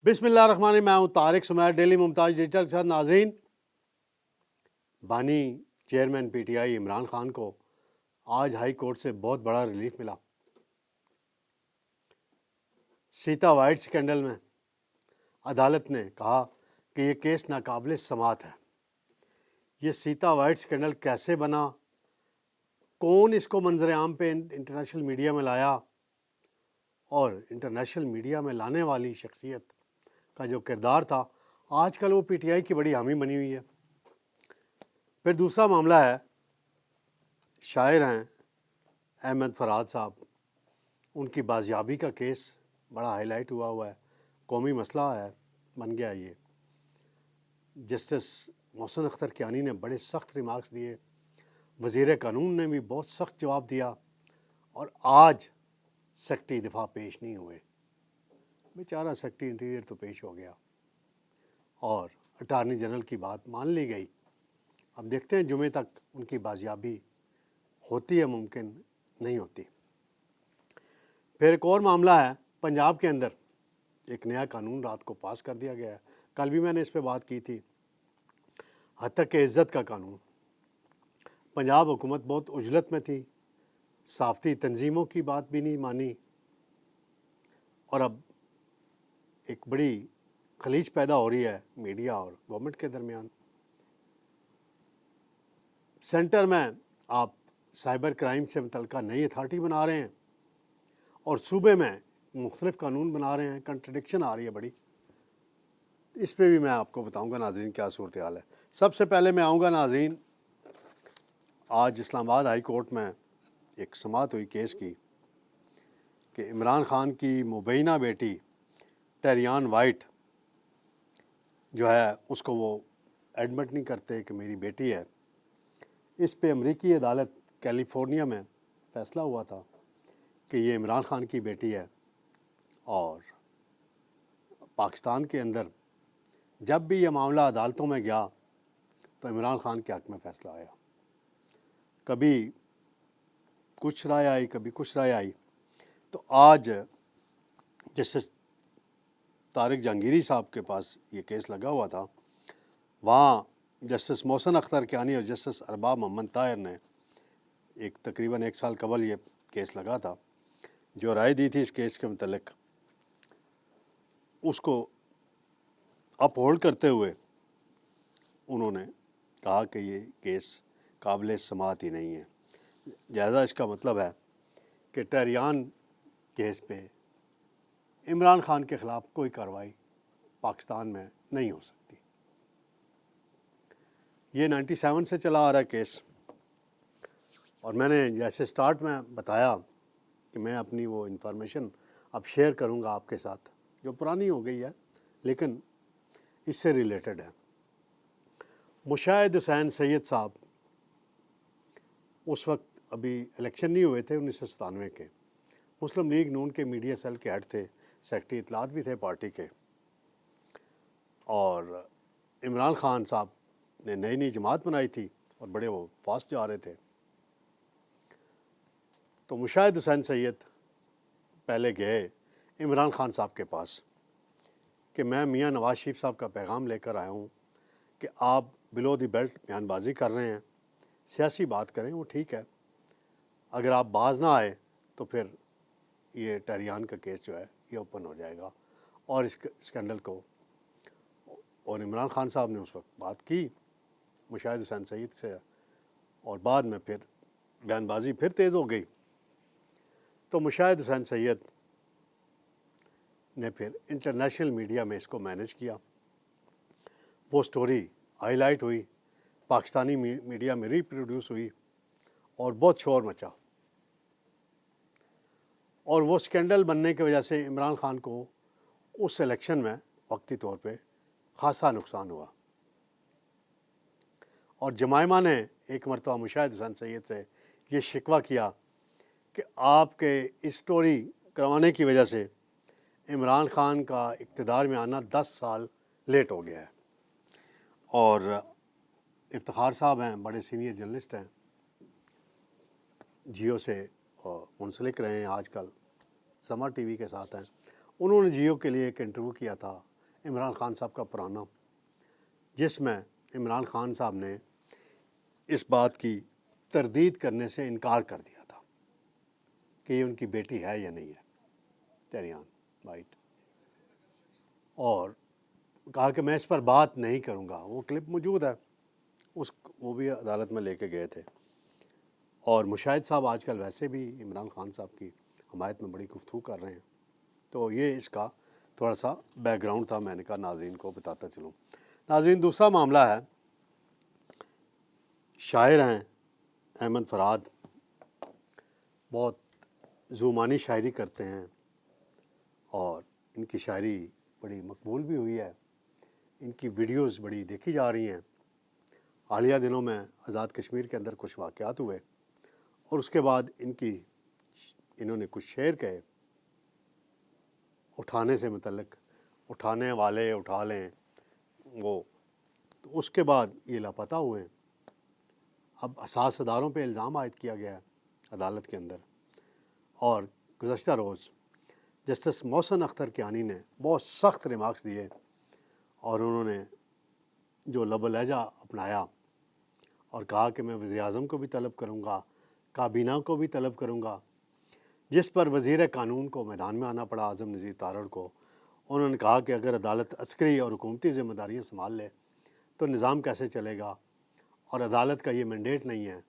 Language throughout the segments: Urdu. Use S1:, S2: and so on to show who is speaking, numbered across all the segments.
S1: بسم اللہ الرحمن الرحیم۔ میں ہوں طارق سمیر، ڈیلی ممتاز ڈیجیٹل کے ساتھ۔ ناظرین، بانی chairman P T I Imran Khan کو آج ہائی کورٹ سے بہت بڑا ریلیف ملا۔ سیتا وائٹ سکینڈل میں عدالت نے کہا کہ یہ کیس ناقابل سماعت ہے۔ یہ سیتا وائٹ سکینڈل کیسے بنا، کون اس کو منظر عام پہ انٹرنیشنل میڈیا میں لایا، اور انٹرنیشنل میڈیا میں لانے والی شخصیت کا جو کردار تھا، آج کل وہ پی ٹی آئی کی بڑی حامی بنی ہوئی ہے۔ پھر دوسرا معاملہ ہے، شاعر ہیں احمد فرحاد صاحب، ان کی بازیابی کا کیس بڑا ہائی لائٹ ہوا ہے، قومی مسئلہ ہے، بن گیا یہ۔ جسٹس محسن اختر کیانی نے بڑے سخت ریمارکس دیے، وزیر قانون نے بھی بہت سخت جواب دیا، اور آج سیکرٹری دفاع پیش نہیں ہوئے۔ بیچارہ سیکرٹری انٹیریئر تو پیش ہو گیا اور اٹارنی جنرل کی بات مان لی گئی۔ اب دیکھتے ہیں جمعے تک ان کی بازیابی ہوتی ہے، ممکن نہیں ہوتی۔ پھر ایک اور معاملہ ہے، پنجاب کے اندر ایک نیا قانون رات کو پاس کر دیا گیا ہے۔ کل بھی میں نے اس پہ بات کی تھی، حتیٰ کہ عزت کا قانون۔ پنجاب حکومت بہت عجلت میں تھی، صحافتی تنظیموں کی بات بھی نہیں مانی، اور اب ایک بڑی خلیج پیدا ہو رہی ہے میڈیا اور گورنمنٹ کے درمیان۔ سینٹر میں آپ سائبر کرائم سے متعلقہ نئی اتھارٹی بنا رہے ہیں، اور صوبے میں مختلف قانون بنا رہے ہیں، کنٹرڈکشن آ رہی ہے بڑی۔ اس پہ بھی میں آپ کو بتاؤں گا ناظرین کیا صورتحال ہے۔ سب سے پہلے میں آؤں گا ناظرین، آج اسلام آباد ہائی کورٹ میں ایک سماعت ہوئی کیس کی کہ عمران خان کی مبینہ بیٹی ٹیریان وائٹ جو ہے، اس کو وہ ایڈمٹ نہیں کرتے کہ میری بیٹی ہے۔ اس پہ امریکی عدالت کیلیفورنیا میں فیصلہ ہوا تھا کہ یہ عمران خان کی بیٹی ہے، اور پاکستان کے اندر جب بھی یہ معاملہ عدالتوں میں گیا تو عمران خان کے حق میں فیصلہ آیا۔ کبھی کچھ رائے آئی، کبھی کچھ رائے آئی۔ تو آج جسٹس طارق جہانگیری صاحب کے پاس یہ کیس لگا ہوا تھا، وہاں جسٹس محسن اختر کیانی اور جسٹس ارباب محمد طاہر نے ایک تقریباً 1 سال قبل یہ کیس لگا تھا، جو رائے دی تھی اس کیس کے متعلق، اس کو اپ ہولڈ کرتے ہوئے انہوں نے کہا کہ یہ کیس قابل سماعت ہی نہیں ہے۔ لہٰذا اس کا مطلب ہے کہ ٹیریان کیس پہ عمران خان کے خلاف کوئی کارروائی پاکستان میں نہیں ہو سکتی۔ یہ 97 سے چلا آ رہا ہے کیس، اور میں نے جیسے سٹارٹ میں بتایا کہ میں اپنی وہ انفارمیشن اب شیئر کروں گا آپ کے ساتھ، جو پرانی ہو گئی ہے لیکن اس سے ریلیٹڈ ہے۔ مشاہد حسین سید صاحب اس وقت ابھی الیکشن نہیں ہوئے تھے 1997 کے، مسلم لیگ نون کے میڈیا سیل کے ہیڈ تھے، سیکرٹری اطلاعات بھی تھے پارٹی کے، اور عمران خان صاحب نے نئی نئی جماعت بنائی تھی اور بڑے وہ فاسٹ جا رہے تھے۔ تو مشاہد حسین سید پہلے گئے عمران خان صاحب کے پاس کہ میں میاں نواز شریف صاحب کا پیغام لے کر آیا ہوں کہ آپ بلو دی بیلٹ بیان بازی کر رہے ہیں، سیاسی بات کریں، وہ ٹھیک ہے، اگر آپ باز نہ آئے تو پھر یہ ٹیریان کا کیس جو ہے یہ اوپن ہو جائے گا، اور اس اسکینڈل کو۔ اور عمران خان صاحب نے اس وقت بات کی مشاہد حسین سید سے، اور بعد میں پھر بیان بازی پھر تیز ہو گئی۔ تو مشاہد حسین سید نے پھر انٹرنیشنل میڈیا میں اس کو مینیج کیا، وہ سٹوری ہائی لائٹ ہوئی، پاکستانی میڈیا میں ری پروڈیوس ہوئی، اور بہت شور مچا، اور وہ سکینڈل بننے کی وجہ سے عمران خان کو اس الیکشن میں وقتی طور پہ خاصا نقصان ہوا۔ اور جمائمہ نے ایک مرتبہ مشاہد حسین سید سے یہ شکوہ کیا کہ آپ کے اس سٹوری کروانے کی وجہ سے عمران خان کا اقتدار میں آنا 10 سال لیٹ ہو گیا ہے۔ اور افتخار صاحب ہیں، بڑے سینئر جرنلسٹ ہیں، جیو سے منسلک رہے ہیں، آج کل سما ٹی وی کے ساتھ ہیں۔ انہوں نے جیو کے لیے ایک انٹرویو کیا تھا عمران خان صاحب کا پرانا، جس میں عمران خان صاحب نے اس بات کی تردید کرنے سے انکار کر دیا تھا کہ یہ ان کی بیٹی ہے یا نہیں ہے، تیریان وائٹ، اور کہا کہ میں اس پر بات نہیں کروں گا. وہ کلپ موجود ہے، وہ بھی عدالت میں لے کے گئے تھے. اور مشاہد صاحب آج کل ویسے بھی عمران خان صاحب کی حمایت میں بڑی گفتگو کر رہے ہیں. تو یہ اس کا تھوڑا سا بیک گراؤنڈ تھا، میں نے کہا ناظرین کو بتاتا چلوں. ناظرین، دوسرا معاملہ ہے، شاعر ہیں احمد فرحاد، بہت زومانی شاعری کرتے ہیں اور ان کی شاعری بڑی مقبول بھی ہوئی ہے. ان کی ویڈیوز بڑی دیکھی جا رہی ہیں. حالیہ دنوں میں آزاد کشمیر کے اندر کچھ واقعات ہوئے اور اس کے بعد انہوں نے کچھ شعر کہے اٹھانے سے متعلق، اٹھانے والے اٹھا لیں وہ، تو اس کے بعد یہ لاپتہ ہوئے. اب حساس اداروں پہ الزام عائد کیا گیا ہے عدالت کے اندر. اور گزشتہ روز جسٹس محسن اختر کیانی نے بہت سخت ریمارکس دیے اور انہوں نے جو لب و لہجہ اپنایا اور کہا کہ میں وزیر اعظم کو بھی طلب کروں گا، کابینہ کو بھی طلب کروں گا، جس پر وزیر قانون کو میدان میں آنا پڑا، اعظم نذیر تارڑ کو. انہوں نے کہا کہ اگر عدالت عسکری اور حکومتی ذمہ داریاں سنبھال لے تو نظام کیسے چلے گا، اور عدالت کا یہ مینڈیٹ نہیں ہے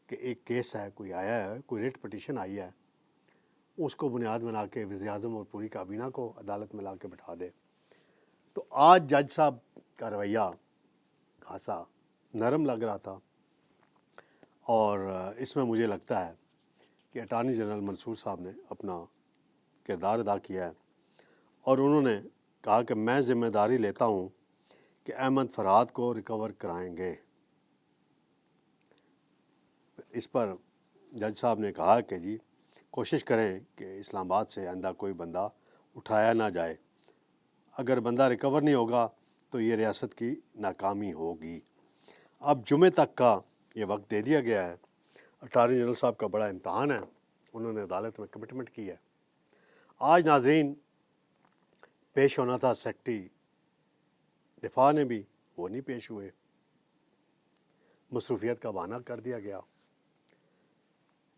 S1: کہ ایک کیس ہے، کوئی آیا ہے، کوئی ریٹ پٹیشن آئی ہے، اس کو بنیاد بنا کے وزیر اعظم اور پوری کابینہ کو عدالت میں لا کے بٹھا دے. تو آج جج صاحب کا رویہ خاصا نرم لگ رہا تھا، اور اس میں مجھے لگتا ہے کہ اٹارنی جنرل منصور صاحب نے اپنا کردار ادا کیا ہے اور انہوں نے کہا کہ میں ذمہ داری لیتا ہوں کہ احمد فرحاد کو ریکور کرائیں گے. اس پر جج صاحب نے کہا کہ جی کوشش کریں کہ اسلام آباد سے آئندہ کوئی بندہ اٹھایا نہ جائے، اگر بندہ ریکور نہیں ہوگا تو یہ ریاست کی ناکامی ہوگی. اب جمعے تک کا یہ وقت دے دیا گیا ہے. اٹارنی جنرل صاحب کا بڑا امتحان ہے، انہوں نے عدالت میں کمٹمنٹ کی ہے. آج ناظرین پیش ہونا تھا سیکرٹری دفاع نے بھی، وہ نہیں پیش ہوئے، مصروفیت کا بہانہ کر دیا گیا.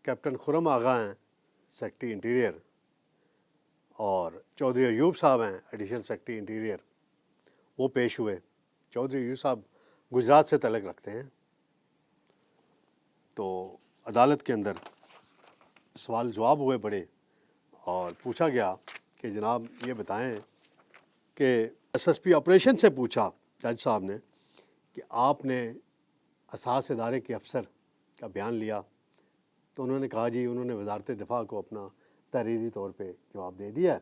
S1: کیپٹن خرم آغا ہیں سیکرٹری انٹیریئر، اور چودھری ایوب صاحب ہیں ایڈیشنل سیکرٹری انٹیریئر، وہ پیش ہوئے. چودھری ایوب صاحب گجرات سے تعلق رکھتے ہیں. تو عدالت کے اندر سوال جواب ہوئے بڑے، اور پوچھا گیا کہ جناب یہ بتائیں کہ ایس ایس پی آپریشن سے پوچھا جج صاحب نے کہ آپ نے حساس ادارے کے افسر کا بیان لیا، تو انہوں نے کہا جی انہوں نے وزارت دفاع کو اپنا تحریری طور پہ جواب دے دیا ہے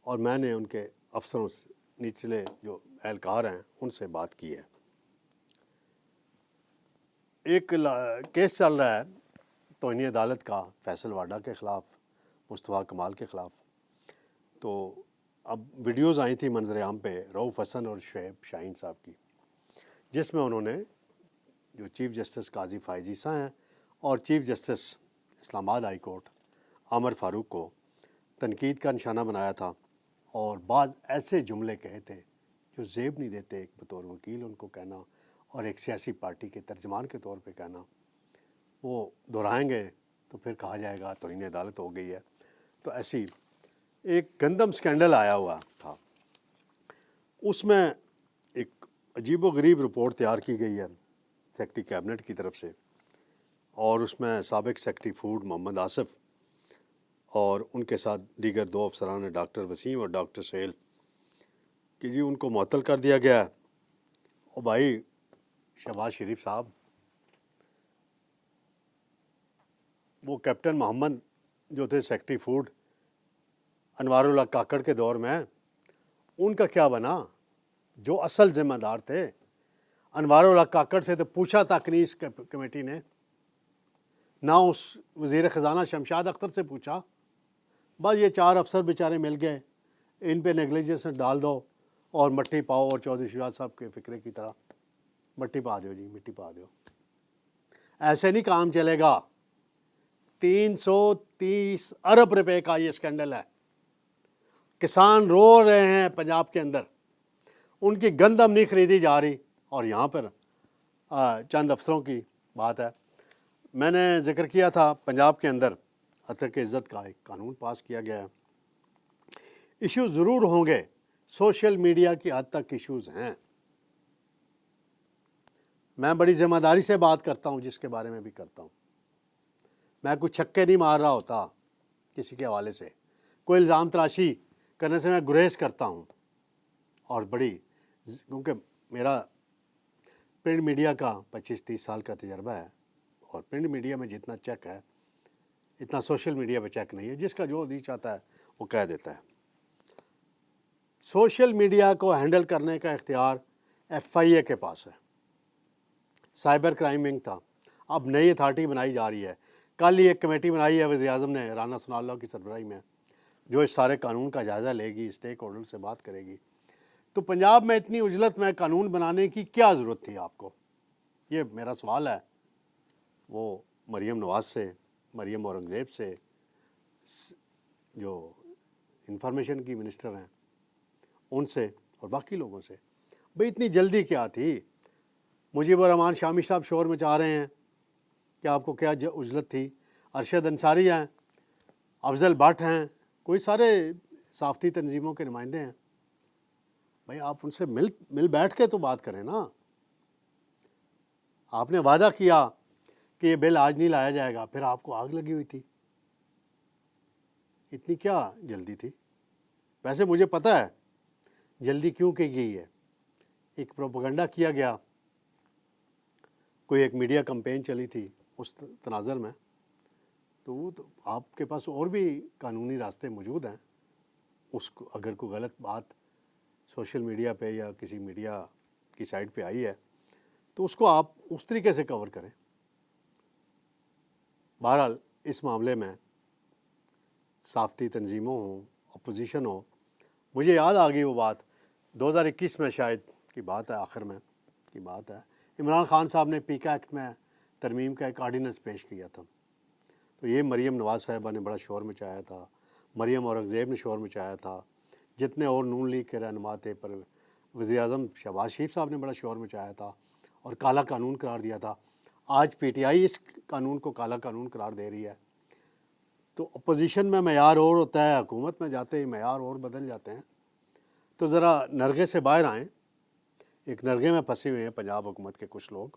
S1: اور میں نے ان کے افسروں سے، نچلے جو اہلکار ہیں ان سے بات کی ہے. ایک کیس چل رہا ہے توہین عدالت کا فیصل واڈا کے خلاف، مصطفیٰ کمال کے خلاف. تو اب ویڈیوز آئی تھی منظر عام پہ رؤف حسن اور شعیب شاہین صاحب کی، جس میں انہوں نے جو چیف جسٹس قاضی فائز عیسیٰ ہیں اور چیف جسٹس اسلام آباد ہائی کورٹ عامر فاروق کو تنقید کا نشانہ بنایا تھا، اور بعض ایسے جملے کہے تھے جو زیب نہیں دیتے ایک بطور وکیل ان کو کہنا اور ایک سیاسی پارٹی کے ترجمان کے طور پہ کہنا. وہ دہرائیں گے تو پھر کہا جائے گا توہین عدالت ہو گئی ہے. تو ایسی ایک گندم سکینڈل آیا ہوا تھا، اس میں ایک عجیب و غریب رپورٹ تیار کی گئی ہے سیکرٹری کیبنٹ کی طرف سے، اور اس میں سابق سیکرٹری فوڈ محمد آصف اور ان کے ساتھ دیگر 2 افسران ڈاکٹر وسیم اور ڈاکٹر سہیل کہ جی ان کو معطل کر دیا گیا ہے. اور بھائی شہباز شریف صاحب، وہ کیپٹن محمد جو تھے سیکرٹری فوڈ انوار اللہ کاکڑ کے دور میں، ان کا کیا بنا؟ جو اصل ذمہ دار تھے انوار اللہ کاکڑ سے تو پوچھا تک نہیں اس کمیٹی نے، نہ اس وزیر خزانہ شمشاد اختر سے پوچھا. بس یہ 4 افسر بیچارے مل گئے، ان پہ نیگلیجنس ڈال دو اور مٹی پاؤ، اور چودھری شجاعت صاحب کے فکرے کی طرح مٹی پا دو جی، مٹی پا دو. ایسے نہیں کام چلے گا. 330 ارب روپے کا یہ اسکینڈل ہے. کسان رو رہے ہیں پنجاب کے اندر ان کی گندم نہیں خریدی جا رہی، اور یہاں پر چند افسروں کی بات ہے۔ میں نے ذکر کیا تھا پنجاب کے اندر عطر عزت کا ایک قانون پاس کیا گیا ہے۔ ایشوز ضرور ہوں گے، سوشل میڈیا کی حد تک ایشوز ہیں۔ میں بڑی ذمہ داری سے بات کرتا ہوں، جس کے بارے میں بھی کرتا ہوں۔ میں کوئی چھکے نہیں مار رہا ہوتا کسی کے حوالے سے، کوئی الزام تراشی کرنے سے میں گریز کرتا ہوں، اور کیونکہ میرا پرنٹ میڈیا کا 25-30 سال کا تجربہ ہے، اور پرنٹ میڈیا میں جتنا چیک ہے اتنا سوشل میڈیا پہ چیک نہیں ہے، جس کا جو نہیں چاہتا ہے وہ کہہ دیتا ہے۔ سوشل میڈیا کو ہینڈل کرنے کا اختیار FIA کے پاس ہے، سائبر کرائم ونگ تھا، اب نئی اتھارٹی بنائی جا رہی ہے۔ کل ہی ایک کمیٹی بنائی ہے وزیر اعظم نے رانا ثناء اللہ کی سربراہی میں، جو اس سارے قانون کا جائزہ لے گی، اسٹیک ہولڈر سے بات کرے گی۔ تو پنجاب میں اتنی عجلت میں قانون بنانے کی کیا ضرورت تھی آپ کو؟ یہ میرا سوال ہے۔ وہ مریم نواز سے، مریم اورنگزیب سے، جو انفارمیشن کی منسٹر ہیں ان سے، اور باقی لوگوں سے، بھئی اتنی جلدی کیا تھی؟ مجیب الرحمان شامی صاحب شور مچا رہے ہیں کہ آپ کو کیا عجلت تھی، ارشد انصاری ہیں، افضل بٹ ہیں، کوئی سارے صحافتی تنظیموں کے نمائندے ہیں۔ بھئی آپ ان سے مل بیٹھ کے تو بات کریں نا۔ آپ نے وعدہ کیا کہ یہ بل آج نہیں لایا جائے گا، پھر آپ کو آگ لگی ہوئی تھی۔ اتنی کیا جلدی تھی؟ ویسے مجھے پتہ ہے جلدی کیوں کی گئی ہے۔ ایک پروپیگنڈا کیا گیا، کوئی ایک میڈیا کمپین چلی تھی اس تناظر میں، تو وہ تو آپ کے پاس اور بھی قانونی راستے موجود ہیں۔ اس کو اگر کوئی غلط بات سوشل میڈیا پہ یا کسی میڈیا کی سائٹ پہ آئی ہے تو اس کو آپ اس طریقے سے کور کریں۔ بہرحال اس معاملے میں صحافتی تنظیموں ہوں، اپوزیشن ہو، مجھے یاد آ گئی وہ بات 2021 میں شاید کی بات ہے، آخر میں کی بات ہے، عمران خان صاحب نے پیکا ایکٹ میں ترمیم کا ایک آرڈیننس پیش کیا تھا، تو یہ مریم نواز صاحبہ نے بڑا شور مچایا تھا، مریم اورنگزیب نے شور مچایا تھا، جتنے اور نون لیگ کے رہنما تھے، پر وزیر اعظم شہباز شریف صاحب نے بڑا شور مچایا تھا اور کالا قانون قرار دیا تھا۔ آج PTI اس قانون کو کالا قانون قرار دے رہی ہے۔ تو اپوزیشن میں معیار اور ہوتا ہے، حکومت میں جاتے ہی معیار اور بدل جاتے ہیں۔ تو ذرا نرغے سے باہر آئیں۔ ایک نرغے میں پھنسے ہوئے ہیں پنجاب حکومت کے کچھ لوگ،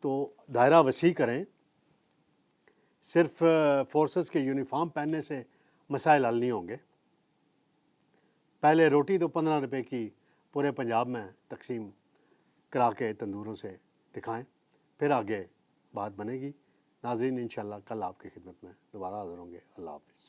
S1: تو دائرہ وسیع کریں۔ صرف فورسز کے یونیفارم پہننے سے مسائل حل نہیں ہوں گے۔ پہلے روٹی تو 15 روپے کی پورے پنجاب میں تقسیم کرا کے تندوروں سے دکھائیں، پھر آگے بات بنے گی۔ ناظرین انشاءاللہ کل آپ کی خدمت میں دوبارہ حاضر ہوں گے۔ اللہ حافظ۔